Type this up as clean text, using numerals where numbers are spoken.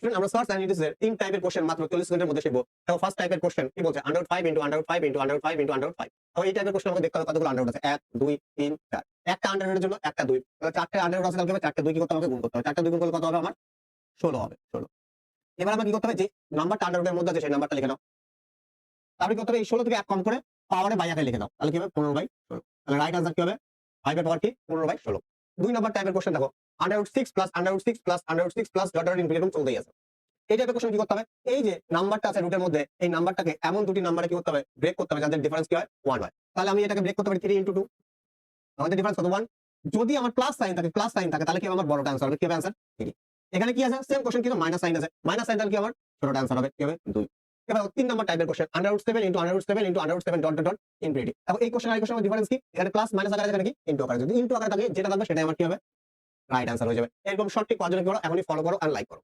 Student আমরা search অ্যানালিসিসের তিন টাইপের কোশ্চেন মাত্র 40 সেকেন্ডের মধ্যে শিখবো। তো ফার্স্ট টাইপের কোশ্চেন কি বলছে √5 ইনটু √5 ইনটু √5 ইনটু √5। তো এই টাইপের কোশ্চেন আমাদের দেখতে হবে কতগুলো আন্ডাররুট আছে 1 2 3 4। একটা আন্ডাররুটের জন্য একটা 2। তাহলে চারটে আন্ডাররুট আছে তাহলে চারটে 2 কি করতে হবে গুণ করতে হবে। চারটে 2 গুণ করলে কত হবে আমার 16 হবে 16। এবার আমরা কি করতে হবে যে নাম্বারটা আন্ডাররুটের মধ্যে আছে সেই নাম্বারটা লিখে নাও। তারপরে কি করতে হবে এই 16 থেকে 1 কম করে পাওয়ারে বাই আকারে লিখে দাও। তাহলে কি হবে 15/16। তাহলে রাইট আনসার কি হবে 5 এর পাওয়ার কি 15/16। দুই নাম্বার টাইপের কোশ্চেন দেখো √6 plus √6 plus √6 plus dot dot infinitive চলতেই আছে। এই টাইপের কোশ্চেন কি করতে হবে এই যে নাম্বারটা আছে রুটের মধ্যে এই নাম্বারটাকে এমন দুটি নাম্বারে কি করতে হবে ব্রেক করতে হবে যাদের ডিফারেন্স কি হয় 1 হয়। তাহলে আমি এটাকে ব্রেক করতে পারি 3 ইনটু 2। আমাদের ডিফারেন্স কত 1। যদি আমার প্লাস সাইন থাকে তাহলে কি হবে আমার বড়টা आंसर হবে কি হবে आंसर 3। এখানে কি আছে সেম কোশ্চেন কিন্তু মাইনাস সাইন আছে। মাইনাস সাইন তাহলে কি আমার ছোটটা आंसर হবে কি হবে 2। এবার 3 নাম্বার টাইপের question √7 into √7 into √7 dot dot dot infinity. এখন এই কোশ্চেন আর এই কোশ্চেনের ডিফারেন্স কি এখানে প্লাস মাইনাস আকারে এখানে কি ইনটু আকারে যদি ইনটু আকারে থাকে যেটা থাকবে সেটাই আমার কি হবে রাইট आंसर হয়ে যাবে। এরকম সঠিক পাওয়ার জন্য কি করো এখনই ফলো করো আর লাইক করো।